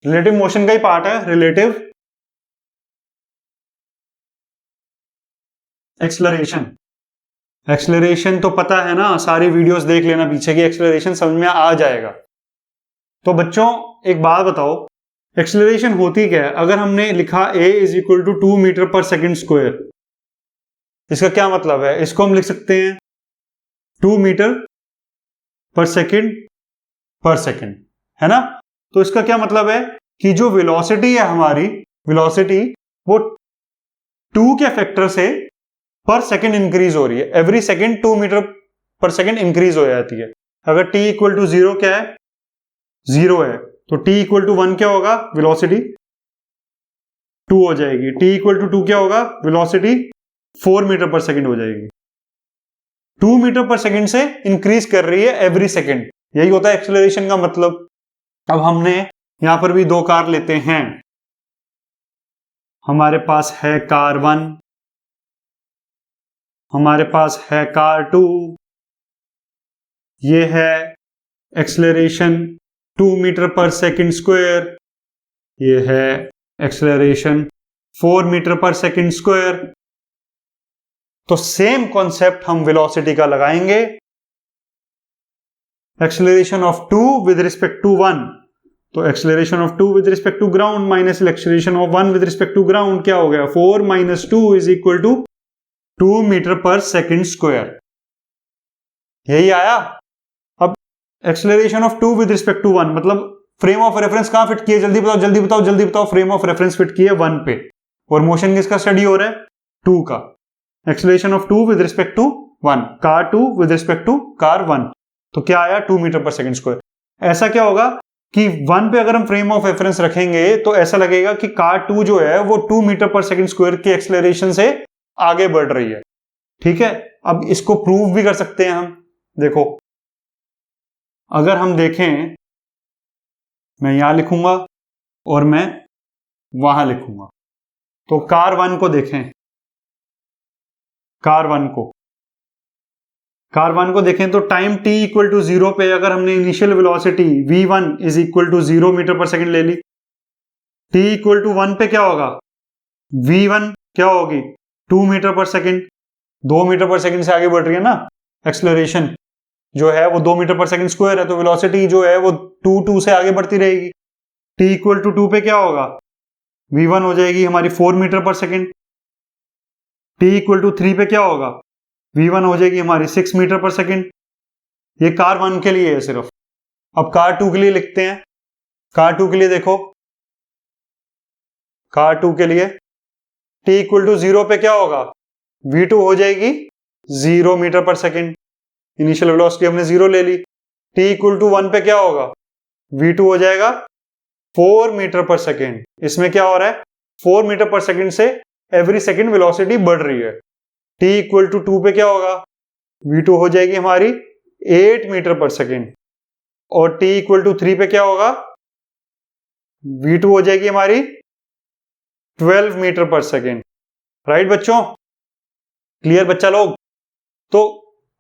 Relative motion का ही part है relative acceleration. Acceleration तो पता है ना, सारी वीडियोस देख लेना पीछे की, एक्सेलरेशन समझ में आ जाएगा। तो बच्चों एक बात बताओ, एक्सेलरेशन होती क्या है? अगर हमने लिखा a is equal to 2 meter per second square, इसका क्या मतलब है? इसको हम लिख सकते हैं 2 मीटर पर सेकेंड, है ना? तो इसका क्या मतलब है कि जो वेलोसिटी है हमारी, वेलोसिटी वो 2 के फैक्टर से पर सेकेंड इंक्रीज हो रही है। Every second 2 meter per second increase हो जाती है। अगर t इक्वल टू 0 क्या है? 0 है, तो t इक्वल टू 1 क्या होगा? वेलोसिटी 2 हो जाएगी। t इक्वल टू 2 क्या होगा? वेलोसिटी 4 मीटर पर सेकेंड हो जाएगी। 2 मीटर पर सेकेंड से इंक्रीज कर रही है एवरी सेकेंड, यही होता है एक्सेलरेशन का मतलब। अब हमने यहां पर भी 2 कार लेते हैं। हमारे पास है कार 1, हमारे पास है कार 2। ये है acceleration 2 meter per second square, ये है acceleration 4 meter per second square. तो सेम कॉन्सेप्ट हम वेलोसिटी का लगाएंगे। Acceleration of 2 with respect to 1, तो acceleration of 2 with respect to ground minus acceleration of 1 with respect to ground क्या हो गया? 4 minus 2 is equal to 2 meter per second square. यही आया। अब acceleration of 2 with respect to 1 मतलब frame of reference कहां fit किए? जल्दी बताओ जल्दी बताओ जल्दी बताओ। फ्रेम ऑफ रेफरेंस फिट किए 1 पे, और मोशन किसका स्टडी हो रहा है? 2 का। Acceleration of 2 with respect to 1, car 2 with respect to car 1, तो क्या आया? 2 मीटर पर सेकेंड स्क्वायर। ऐसा क्या होगा कि 1 पे अगर हम फ्रेम ऑफ रेफरेंस रखेंगे तो ऐसा लगेगा कि कार 2 जो है वो 2 मीटर पर सेकेंड स्क्वायर के एक्सेलरेशन से आगे बढ़ रही है। ठीक है, अब इसको प्रूव भी कर सकते हैं हम। देखो, अगर हम देखें, मैं यहां लिखूंगा और मैं वहां लिखूंगा, तो कार 1 को देखें, कार 1 को देखें तो टाइम t इक्वल टू 0 पे अगर हमने initial velocity v1 is equal to 0 meter per second ले ली, t इक्वल टू 1 पे क्या होगा? v1 क्या होगी? 2 meter per second, 2 meter per second से आगे बढ़ रही है ना एक्सेलरेशन जो है वो 2 मीटर पर सेकेंड स्क्वायर है, तो वेलोसिटी जो है वो 2 से आगे बढ़ती रहेगी। t इक्वल टू 2 पे क्या होगा? v1 हो जाएगी हमारी 4 meter per second. t equal to 3 पे क्या होगा? v1 हो जाएगी हमारी 6 मीटर पर सेकेंड। ये कार 1 के लिए है सिर्फ। अब कार 2 के लिए लिखते हैं। कार 2 के लिए देखो, कार 2 के लिए t इक्वल टू 0 पे क्या होगा? v2 हो जाएगी 0 meter per second, initial velocity हमने 0 ले ली। t इक्वल टू 1 पे क्या होगा? v2 हो जाएगा 4 मीटर पर सेकेंड। इसमें क्या हो रहा है? 4 मीटर पर सेकेंड से एवरी सेकेंड वेलोसिटी बढ़ रही है। t इक्वल टू 2 पे क्या होगा? v2 हो जाएगी हमारी 8 मीटर पर सेकेंड, और t इक्वल टू 3 पे क्या होगा? v2 हो जाएगी हमारी 12 मीटर पर सेकेंड। राइट बच्चों? क्लियर बच्चा लोग? तो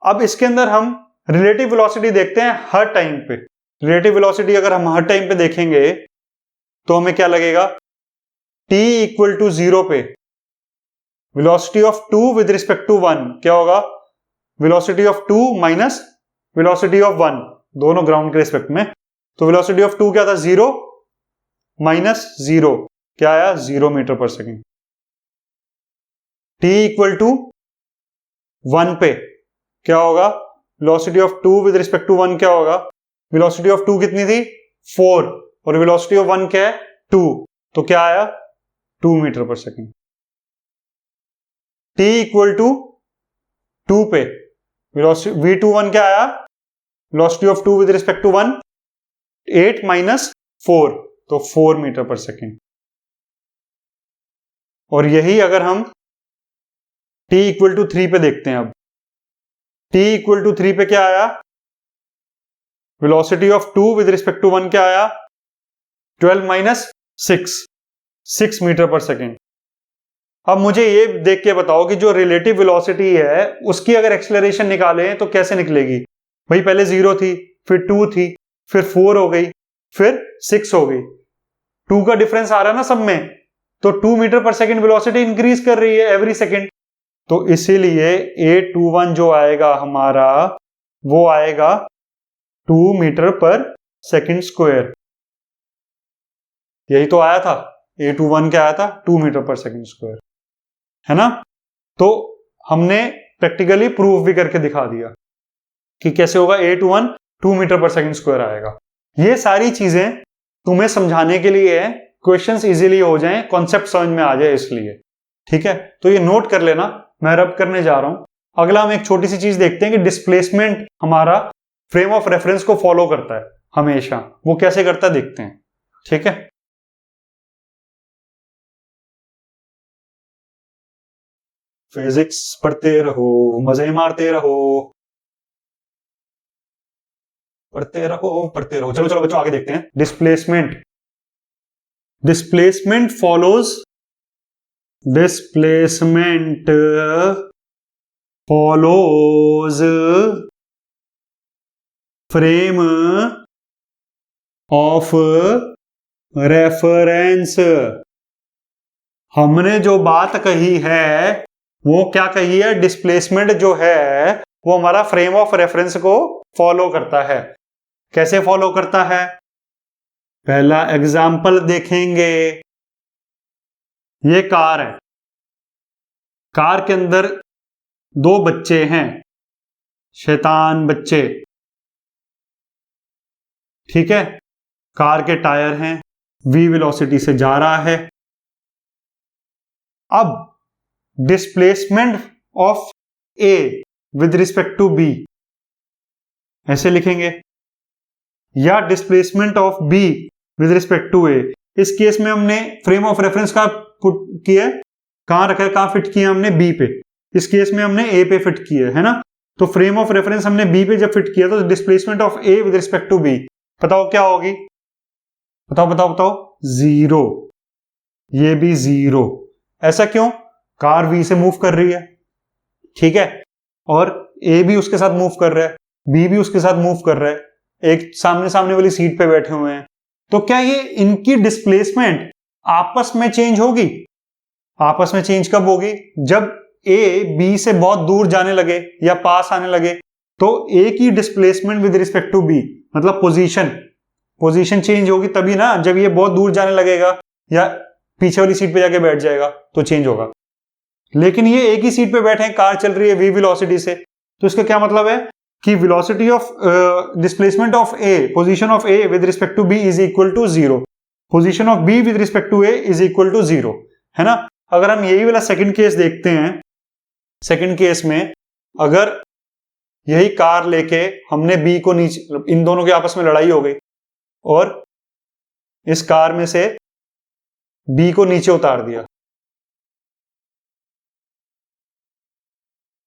अब इसके अंदर हम रिलेटिव वेलोसिटी देखते हैं हर टाइम पे। रिलेटिव वेलोसिटी अगर हम हर टाइम पे देखेंगे तो हमें क्या लगेगा? t इक्वल टू 0 पे velocity of 2 with respect to 1 क्या होगा? Velocity of 2 minus velocity of 1, दोनों ग्राउंड के रिस्पेक्ट में। तो वेलोसिटी ऑफ 2 क्या था? 0 माइनस 0 क्या आया? 0 meter per second. t equal to 1 पे क्या होगा? Velocity of 2 with respect to 1 क्या होगा? वेलोसिटी ऑफ 2 कितनी थी? 4, और वेलोसिटी ऑफ 1 क्या है? 2, तो क्या आया? 2 meter per second. t equal to 2 पे वेलोसिटी v21 क्या आया? Velocity of 2 with respect to 1 8 minus 4, तो 4 मीटर पर सेकेंड। और यही अगर हम t इक्वल टू 3 पे देखते हैं, अब t इक्वल टू 3 पे क्या आया? Velocity of 2 with respect to 1 क्या आया? 12 माइनस 6 मीटर पर सेकेंड। अब मुझे ये देख के बताओ कि जो रिलेटिव वेलोसिटी है उसकी अगर एक्सेलरेशन निकालें तो कैसे निकलेगी? भाई पहले 0 थी, फिर 2 थी, फिर 4 हो गई, फिर 6 हो गई। 2 का डिफरेंस आ रहा है ना सब में, तो 2 meter per second velocity increase कर रही है एवरी सेकेंड, तो इसीलिए A21 जो आएगा हमारा वो आएगा 2 मीटर पर सेकेंड स्क्वायर। यही तो आया था, A21 क्या आया था, 2 मीटर पर सेकेंड स्क्वायर, है ना। तो हमने प्रैक्टिकली प्रूफ भी करके दिखा दिया कि कैसे होगा, A21 2 meter per second square आएगा। ये सारी चीजें तुम्हें समझाने के लिए है, क्वेश्चंस इजीली हो जाएं, कॉन्सेप्ट समझ में आ जाए इसलिए, ठीक है। तो ये नोट कर लेना, मैं रब करने जा रहा हूं। अगला हम एक छोटी सी चीज देखते हैं कि डिस्प्लेसमेंट हमारा फ्रेम ऑफ रेफरेंस को फॉलो करता है हमेशा, वो कैसे करता है देखते हैं, ठीक है। फिजिक्स पढ़ते रहो, मजे मारते रहो, पढ़ते रहो पढ़ते रहो। चलो चलो बच्चों आगे देखते हैं। Displacement, displacement follows, displacement follows frame of reference. हमने जो बात कही है वो क्या कही है, डिस्प्लेसमेंट जो है वो हमारा फ्रेम ऑफ रेफरेंस को फॉलो करता है। कैसे फॉलो करता है, पहला एग्जाम्पल देखेंगे। ये कार है, कार के अंदर 2 बच्चे हैं, शैतान बच्चे, ठीक है। कार के टायर हैं, v वेलोसिटी से जा रहा है। अब displacement of a with respect to b ऐसे लिखेंगे, या displacement of b with respect to a। इस केस में हमने फ्रेम ऑफ रेफरेंस का पुट किया, कहां रखा है, कहां फिट किया हमने, b पे। इस केस में हमने a पे फिट किया है ना। तो फ्रेम ऑफ रेफरेंस हमने b पे जब फिट किया तो displacement of a with respect to b, बताओ क्या होगी, बताओ बताओ बताओ, 0। ये भी 0। ऐसा क्यों, कार v से मूव कर रही है, ठीक है, और a भी उसके साथ मूव कर रहा है, b भी उसके साथ मूव कर रहा है, एक सामने सामने वाली सीट पे बैठे हुए हैं। तो क्या ये इनकी डिस्प्लेसमेंट आपस में चेंज होगी, आपस में चेंज कब होगी, जब a b से बहुत दूर जाने लगे या पास आने लगे। तो a की displacement with respect to b मतलब पोजीशन चेंज होगी तभी ना, जब ये बहुत दूर जाने लगेगा या पीछे वाली सीट पे जाके बैठ जाएगा तो चेंज होगा। लेकिन ये एक ही सीट पे बैठे हैं, कार चल रही है v वेलोसिटी से, तो इसका क्या मतलब है कि velocity of displacement of a, position of a with respect to b is equal to 0, position of b with respect to a is equal to 0, है ना। अगर हम यही वाला सेकंड केस देखते हैं, सेकंड केस में अगर यही कार लेके हमने b को नीचे, इन दोनों के आपस में लड़ाई हो गई और इस कार में से b को नीचे उतार दिया,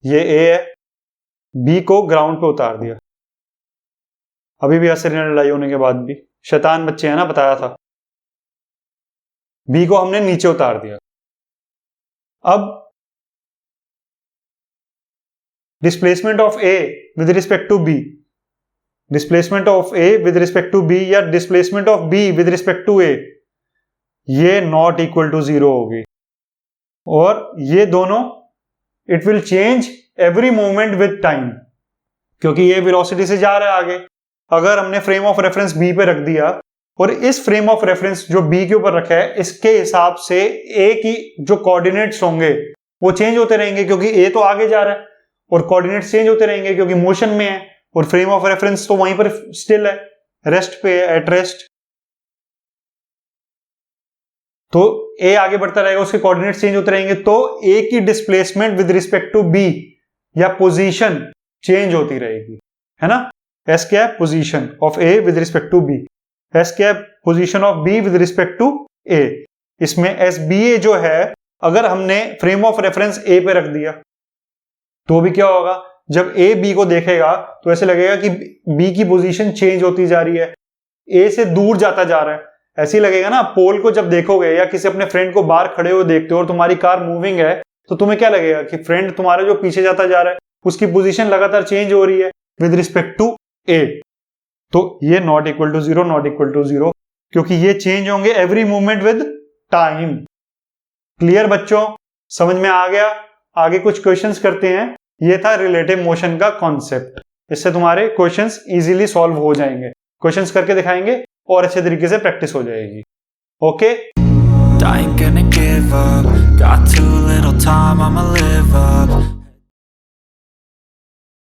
ये a है, b को ग्राउंड पे उतार दिया, अभी भी हंस रहे हैं लड़ाई होने के बाद भी, शैतान बच्चे हैं ना, बताया था। b को हमने नीचे उतार दिया। अब displacement of a with respect to b, displacement of a with respect to b या displacement of b with respect to a, ये नॉट इक्वल टू 0 होगी। और ये दोनों it will change every moment with time, क्योंकि ये velocity से जा रहा है आगे। अगर हमने फ्रेम ऑफ रेफरेंस b पे रख दिया और इस फ्रेम ऑफ रेफरेंस जो b के ऊपर रखा है इसके हिसाब से a की जो कोऑर्डिनेट्स होंगे वो चेंज होते रहेंगे, क्योंकि a तो आगे जा रहा है और कोऑर्डिनेट्स चेंज होते रहेंगे क्योंकि मोशन में है, और फ्रेम ऑफ रेफरेंस तो वहीं पर स्टिल है, रेस्ट पे है, एट रेस्ट। तो a आगे बढ़ता रहेगा, उसके कोऑर्डिनेट्स चेंज होते रहेंगे, तो a की displacement with respect to b या पोजीशन चेंज होती रहेगी, है ना। s क्या है, position of a with respect to b, s क्या है, position of b with respect to a। इसमें sba जो है अगर हमने फ्रेम ऑफ रेफरेंस a पे रख दिया तो भी क्या होगा, जब a b को देखेगा तो ऐसे लगेगा कि b की पोजीशन चेंज होती जा रही है, a से दूर जाता जा रहा है। ऐसे ही लगेगा ना, पोल को जब देखोगे या किसी अपने फ्रेंड को बाहर खड़े हुए देखते हो और तुम्हारी कार मूविंग है तो तुम्हें क्या लगेगा कि फ्रेंड तुम्हारा जो पीछे जाता जा रहा है उसकी पोजीशन लगातार चेंज हो रही है विद रिस्पेक्ट टू a। तो ये not equal to 0, not equal to 0, क्योंकि ये चेंज होंगे every movement with time. Clear बच्चों, समझ में आ गया? आगे कुछ क्वेश्चंस करते हैं। ये था रिलेटिव मोशन का कॉन्सेप्ट। इससे तुम्हारे क्वेश्चंस इजीली सॉल्व हो जाएंगे। क्वेश्चंस करके दिखाएंगे और अच्छे तरीके से प्रैक्टिस हो जाएगी। Okay, I ain't gonna give up. Got too little time, I'ma live up.